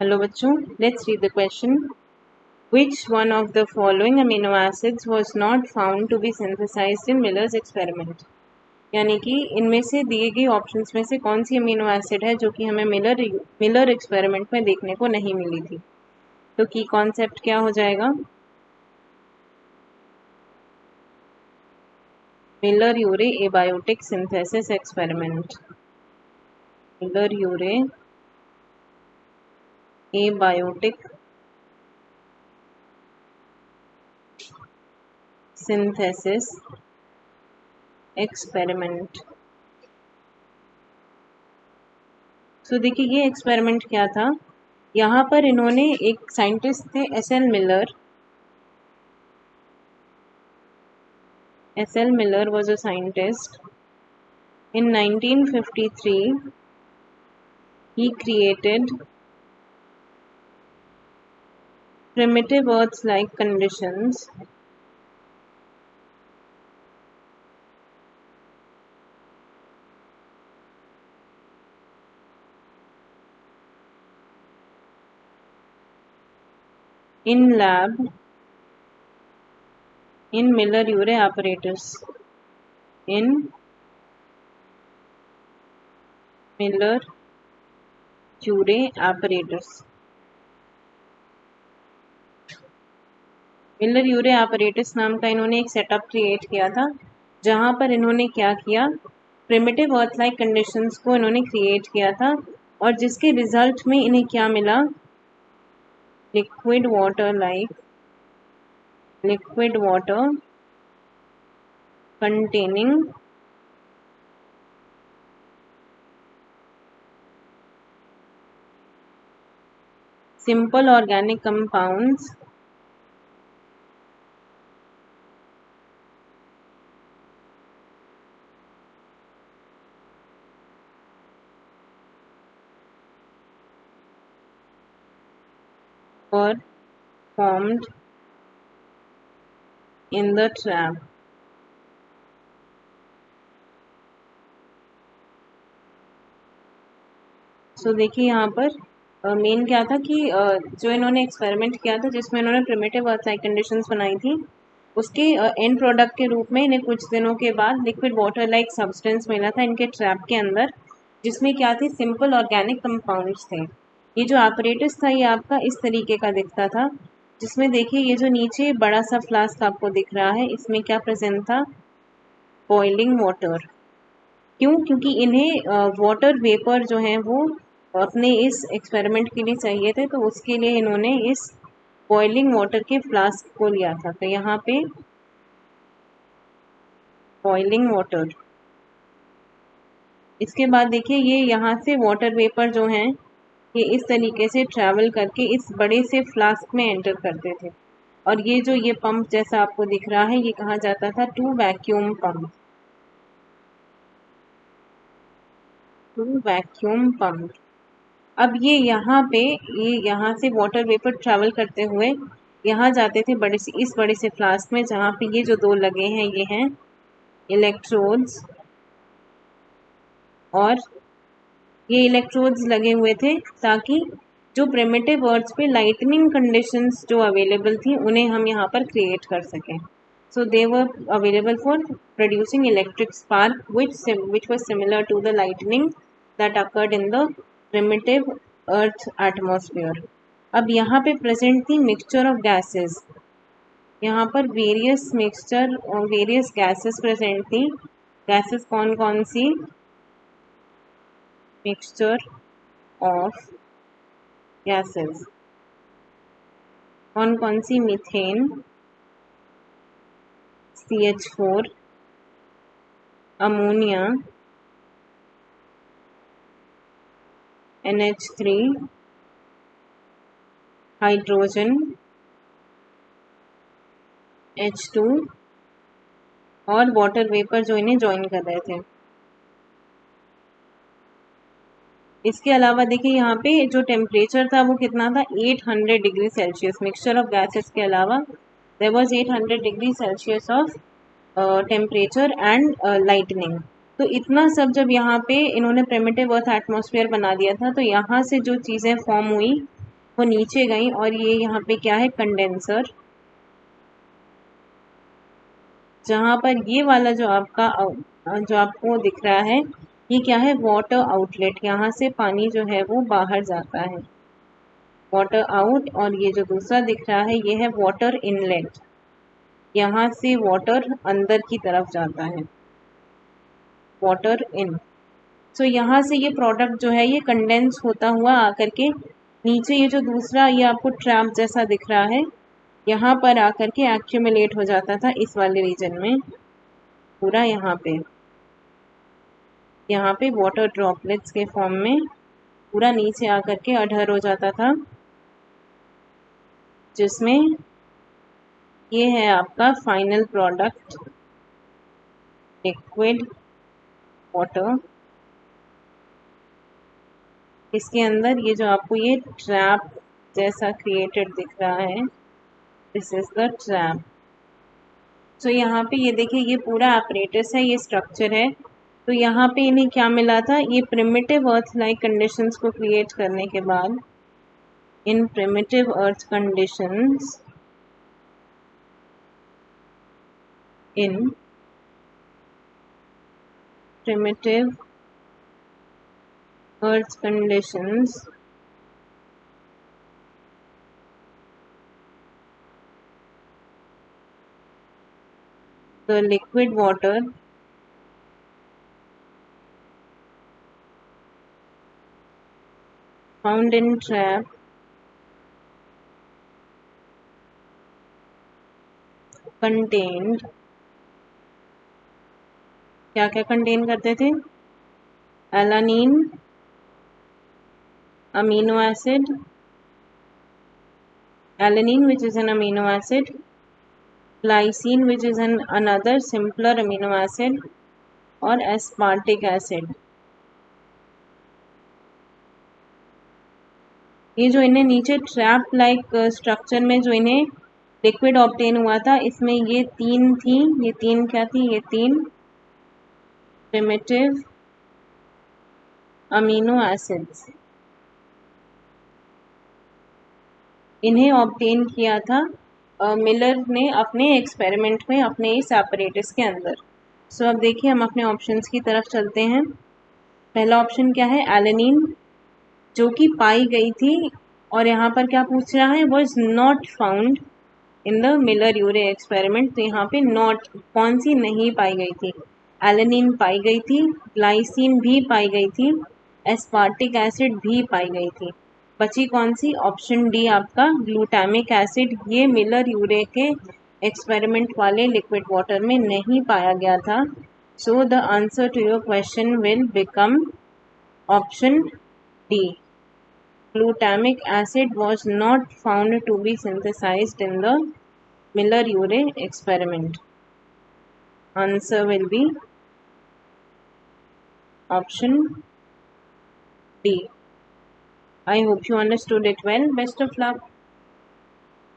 Hello बच्चों, let's read the question. Which one of the following amino acids was not found to be synthesized in Miller's experiment? यानी कि इनमें से दिए गए ऑप्शंस में से कौन सी अमीनो एसिड है जो कि हमें मिलर एक्सपेरिमेंट में देखने को नहीं मिली थी। तो की कॉन्सेप्ट क्या हो जाएगा? मिलर यूरे एबायोटिक सिंथेसिस एक्सपेरिमेंट। मिलर यूरे एबायोटिक सिंथेसिस एक्सपेरिमेंट। सो देखिए ये एक्सपेरिमेंट क्या था। यहाँ पर इन्होंने एक साइंटिस्ट थे SL. Miller. SL. Miller was a scientist. In 1953, he created primitive Earth-like conditions in lab in Miller-Urey apparatus. In Miller-Urey apparatus. Miller Urey apparatus नाम का इन्होंने एक सेटअप क्रिएट किया था, जहां पर इन्होंने क्या किया, प्रिमिटिव अर्थ लाइक कंडीशंस को इन्होंने क्रिएट किया था और जिसके रिजल्ट में इन्हें क्या मिला, liquid water containing simple organic compounds were formed in the trap. सो देखिए यहाँ पर मेन क्या था कि जो इन्होंने एक्सपेरिमेंट किया था जिसमें इन्होंने प्रिमिटिव अर्थ लाइक कंडीशंस बनाई थी, उसके एंड प्रोडक्ट के रूप में इन्हें कुछ दिनों के बाद लिक्विड वाटर लाइक सब्सटेंस मिला था इनके ट्रैप के अंदर, जिसमें क्या थी, सिंपल ऑर्गेनिक कंपाउंड्स थे। ये जो ऑपरेटस था ये आपका इस तरीके का दिखता था, जिसमें देखिए ये जो नीचे बड़ा सा फ्लास्क आपको दिख रहा है, इसमें क्या प्रेजेंट था, बॉइलिंग वाटर। क्यों? क्योंकि इन्हें वाटर वेपर जो है वो अपने इस एक्सपेरिमेंट के लिए चाहिए थे, तो उसके लिए इन्होंने इस बॉइलिंग वाटर के फ्लास्क को लिया था। तो यहाँ पे बॉइलिंग वाटर, इसके बाद देखिए ये यहाँ से वाटर वेपर जो हैं ये इस तरीके से ट्रैवल करके इस बड़े से फ्लास्क में एंटर करते थे, और ये जो ये पंप जैसा आपको दिख रहा है ये कहा जाता था टू वैक्यूम पंप। अब ये यहाँ से वाटर वेपर ट्रैवल करते हुए यहाँ जाते थे इस बड़े से फ्लास्क में, जहाँ पे ये जो दो लगे हैं ये हैं इलेक्ट्रोड्स, और ये इलेक्ट्रोड्स लगे हुए थे ताकि जो प्रिमिटिव अर्थ पे लाइटनिंग कंडीशंस जो अवेलेबल थी उन्हें हम यहाँ पर क्रिएट कर सकें। So they were available for producing electric spark which was similar to the lightning that occurred in the primitive earth atmosphere. अब यहाँ पे प्रेजेंट थी मिक्सचर ऑफ गैसेस, यहाँ पर वेरियस गैसेस प्रेजेंट थी। गैसेस कौन कौन सी, मिक्सचर ऑफ गैसेस कौन कौन सी, methane, CH4, ammonia, NH3, hydrogen, H2 और वाटर वेपर जो इन्हें ज्वाइन कर रहे थे। इसके अलावा देखिए यहाँ पे जो टेम्परेचर था वो कितना था, 800 degree Celsius. Mixture of gases के अलावा there was 800 degree Celsius of temperature and lightning. तो इतना सब जब यहाँ पे इन्होंने प्रिमिटिव अर्थ एटमॉस्फेयर बना दिया था, तो यहाँ से जो चीज़ें फॉर्म हुई वो नीचे गई और ये यहाँ पे क्या है, कंडेंसर, जहाँ पर ये वाला जो आपको दिख रहा है, ये क्या है, वाटर आउटलेट। यहाँ से पानी जो है वो बाहर जाता है, वाटर आउट। और ये जो दूसरा दिख रहा है ये है वाटर इनलेट, यहाँ से वाटर अंदर की तरफ जाता है, वाटर इन। सो यहाँ से ये प्रोडक्ट जो है ये कंडेंस होता हुआ आकर के नीचे, ये जो दूसरा ये आपको ट्रैप जैसा दिख रहा है, यहाँ पर आकर के एक्यूमुलेट हो जाता था इस वाले रीजन में पूरा। यहाँ पे वाटर ड्रॉपलेट्स के फॉर्म में पूरा नीचे आकर के अडर हो जाता था, जिसमें ये है आपका फाइनल प्रोडक्ट, लिक्विड वाटर। इसके अंदर ये जो आपको ये ट्रैप जैसा क्रिएटेड दिख रहा है, दिस इज द ट्रैप। सो यहाँ पे ये देखिए, ये पूरा apparatus है, ये स्ट्रक्चर है। तो यहाँ पे इन्हें क्या मिला था, ये प्रिमिटिव अर्थ लाइक कंडीशंस को क्रिएट करने के बाद, इन primitive earth conditions, in primitive earth conditions, the liquid water found in trap contained, क्या क्या कंटेन करते थे, alanine, amino acid, alanine which is an amino acid, glycine which is another simpler amino acid, और aspartic acid। ये जो इन्हें नीचे trap like structure में जो इन्हें लिक्विड ऑब्टेन हुआ था, इसमें ये तीन थी, ये तीन क्या थी, ये तीन प्रिमिटिव अमीनो एसिड्स, इन्हें ऑब्टेन किया था मिलर ने अपने एक्सपेरिमेंट में, अपने इस apparatus के अंदर। सो अब देखिए हम अपने ऑप्शंस की तरफ चलते हैं। पहला ऑप्शन क्या है, एलेनिन, जो कि पाई गई थी, और यहाँ पर क्या पूछ रहा है, was not found in the Miller Urey experiment. तो यहाँ पे नॉट, कौन सी नहीं पाई गई थी, एलेनिन पाई गई थी, ग्लाइसिन भी पाई गई थी, एस्पार्टिक एसिड भी पाई गई थी। बची कौन सी, ऑप्शन डी आपका ग्लूटामिक एसिड। ये मिलर यूरे के एक्सपेरिमेंट वाले लिक्विड वाटर में नहीं पाया गया था। So the answer to your question will become option D, glutamic acid was not found to be synthesized in the Miller-Urey experiment. Answer will be option D. I hope you understood it well. Best of luck.